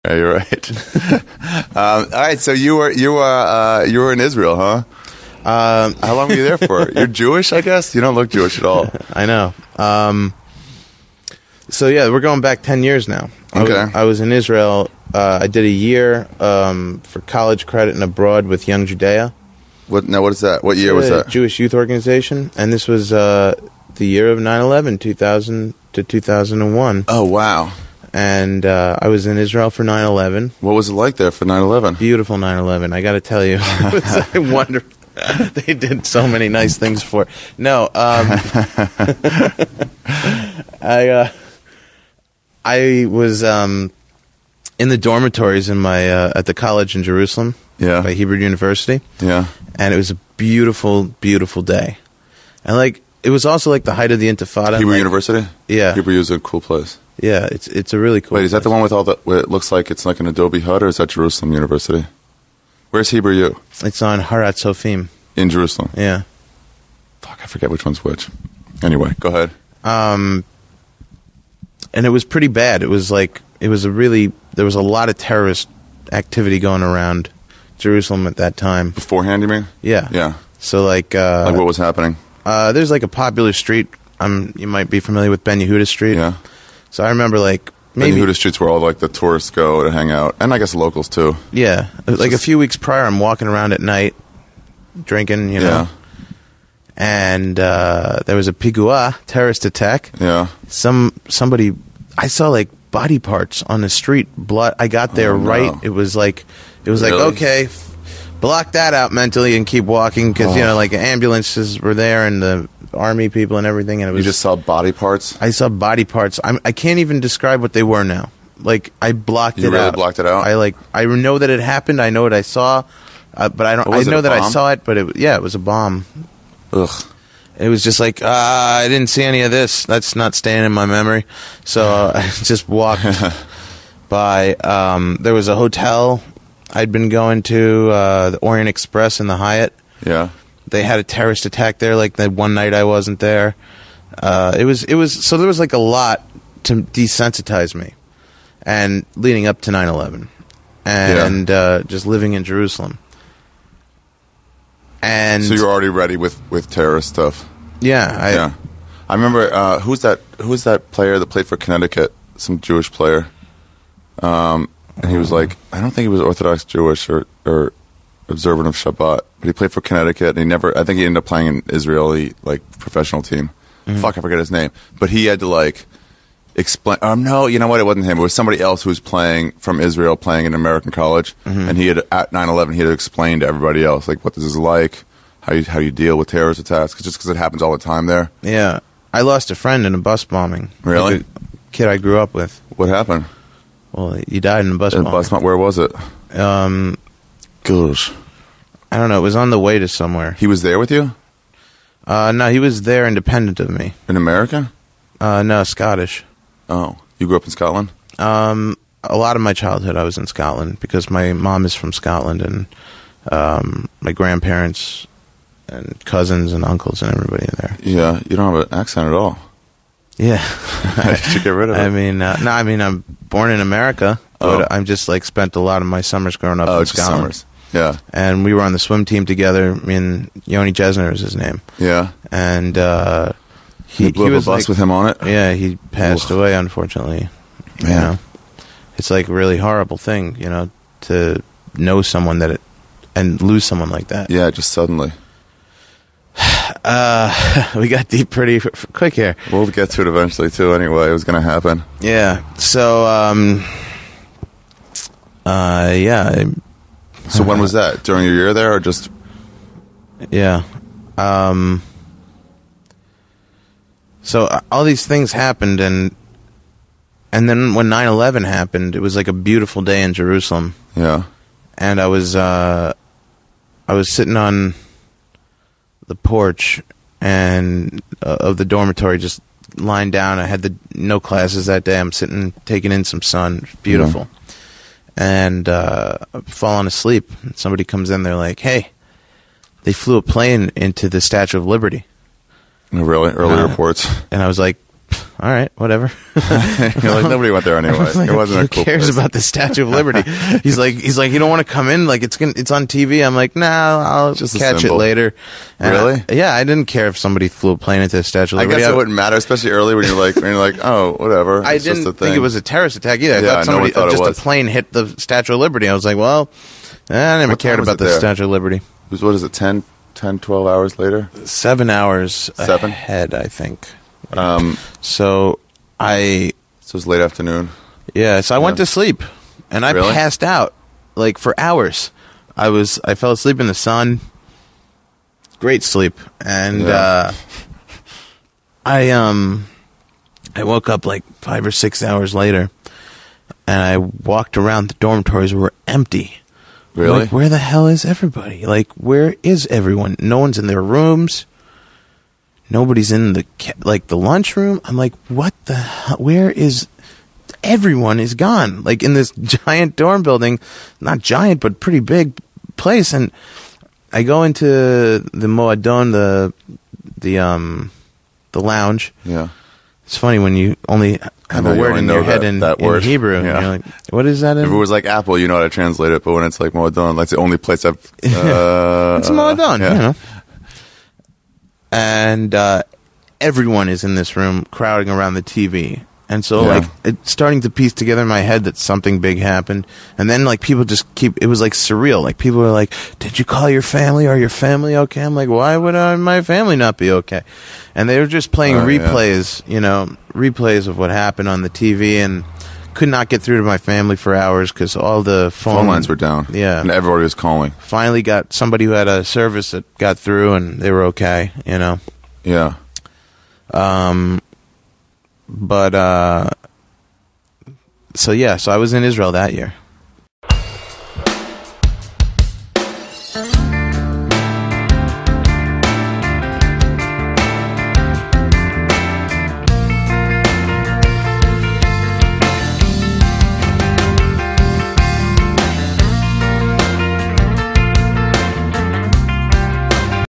Yeah, you're right. All right, so you were in Israel, huh? How long were you there for? You're Jewish, I guess? You don't look Jewish at all. I know. So yeah, we're going back 10 years now. Okay. I was in Israel. I did a year for college credit and abroad with Young Judea. What is that? What year was that? Jewish youth organization, and this was the year of 9/11, 2000 to 2001. Oh wow! And I was in Israel for 9/11. What was it like there for 9/11? Beautiful 9/11. I got to tell you, it was wonderful. They did so many nice things for it. No, I was in the dormitories in my at the college in Jerusalem, by Hebrew University. Yeah, and it was a beautiful, beautiful day, and like it was also like the height of the Intifada. Hebrew University. Yeah, Hebrew is a cool place. Yeah, it's a really cool. Wait, is that the one with all the? Where it looks like it's like an adobe hut, or is that Jerusalem University? Where's Hebrew U? It's on Harat Sofim in Jerusalem. Yeah. Fuck, I forget which one's which. Anyway, go ahead. And it was pretty bad. It was like there was a lot of terrorist activity going around Jerusalem at that time. Beforehand, you mean? Yeah. Yeah. So like what was happening? There's like a popular street. You might be familiar with Ben Yehuda Street. Yeah. So I remember like maybe Ben Yehuda Street's where all like the tourists go to hang out, and I guess locals too. Yeah. Like a few weeks prior, I'm walking around at night, drinking, you know. Yeah. And there was a pigua, terrorist attack. Yeah. Somebody, I saw like body parts on the street. Blood. I got there right. It was like Really? okay, block that out mentally and keep walking because you know like ambulances were there and the army people and everything. And it was, you just saw body parts. I saw body parts. I can't even describe what they were now. Like I blocked it out. You really blocked it out? I know that it happened. I know what I saw, but I don't. I know that I saw it. But it was a bomb. Ugh. It was just like, I didn't see any of this. That's not staying in my memory. So I just walked by. There was a hotel I'd been going to, the Orient Express in the Hyatt. Yeah. They had a terrorist attack there, like that one night I wasn't there. It was so there was like a lot to desensitize me. And leading up to 9/11. And just living in Jerusalem. And so you're already ready with terrorist stuff. Yeah, I remember who's that player that played for Connecticut, some Jewish player, and he was like, I don't think he was Orthodox Jewish or observant of Shabbat, but he played for Connecticut, and I think he ended up playing in Israeli like professional team. Mm-hmm. Fuck, I forget his name, but he had to like explain. No, you know what? It wasn't him. It was somebody else who was playing from Israel, playing in American college, and he had at 9/11 he had to explain to everybody else like what this is like, how you deal with terrorist attacks, because it happens all the time there. Yeah, I lost a friend in a bus bombing. Really? Like a kid I grew up with. What happened? Well, he died in a bus bombing. Where was it? Gosh, I don't know. It was on the way to somewhere. He was there with you? No, he was there independent of me. An American? No, Scottish. Oh, you grew up in Scotland? A lot of my childhood I was in Scotland because my mom is from Scotland, and my grandparents and cousins and uncles and everybody in there. Yeah, you don't have an accent at all. Yeah. You should get rid of it. I mean, I'm born in America, but I'm just like spent a lot of my summers growing up in Scotland. Summers. Yeah. And we were on the swim team together. I mean, Yoni Jesner is his name. Yeah. And he blew up a bus with him on it? Yeah, he passed away, unfortunately. Man. You know? It's like a really horrible thing, you know, to know someone and lose someone like that. Yeah, just suddenly. We got deep pretty quick here. We'll get to it eventually, too, anyway. It was going to happen. Yeah. So, yeah. So when was that? During your year there, or just... Yeah. So all these things happened, and then when 9/11 happened, it was like a beautiful day in Jerusalem. Yeah. And I was sitting on the porch and of the dormitory, just lying down. I had no classes that day. I'm sitting, taking in some sun. Beautiful. Yeah. And falling asleep. Somebody comes in. They're like, "Hey, they flew a plane into the Statue of Liberty." Really? Early reports. And I was like, all right, whatever. You're like, nobody went there anyway. Like, It wasn't who a cool cares place. about the Statue of Liberty? He's like, you don't want to come in? Like, it's on TV. I'm like, nah, I'll Just a catch it symbol. later. And Really? I didn't care if somebody flew a plane into the Statue of I Liberty. guess it wouldn't matter, especially early when you're like, oh, whatever. I It's just a didn't thing. think it was a terrorist attack either. I Yeah, thought no one thought it just was. a plane hit the Statue of Liberty. I was like, well, I never What time cared was about it the there? Statue of Liberty. It was, what is it, 10, 12 hours later? 7 hours 7? ahead, I think. So So it was late afternoon. so I went to sleep, and I Really? passed out like for hours. I fell asleep in the sun. Great sleep, and Yeah. I woke up like 5 or 6 hours later, and I walked around. The dormitories were empty. Really? Like, where the hell is everybody? Like, where is everyone? No one's in their rooms. Nobody's in the lunchroom. I'm like, what the hell? Where is everyone? Is gone. Like, in this giant dorm building, not giant but pretty big place, and I go into the moadon, the lounge. Yeah. It's funny when you only have know, a you word only in know your head that in word. Hebrew. Yeah. And you're like, what is that in? If it was like Apple, you know how to translate it, but when it's like Moadon, like the only place I've... It's moadon, yeah. you know. And everyone is in this room crowding around the TV. And so, Yeah. like, it's starting to piece together in my head that something big happened. And then, like, people just it was, like, surreal. Like, people were like, did you call your family? Are your family okay? I'm like, why would my family not be okay? And they were just playing replays, replays of what happened on the TV, and could not get through to my family for hours because all the Phone lines were down. Yeah. And everybody was calling. Finally got somebody who had a service that got through, and they were okay, Yeah. But so I was in Israel that year.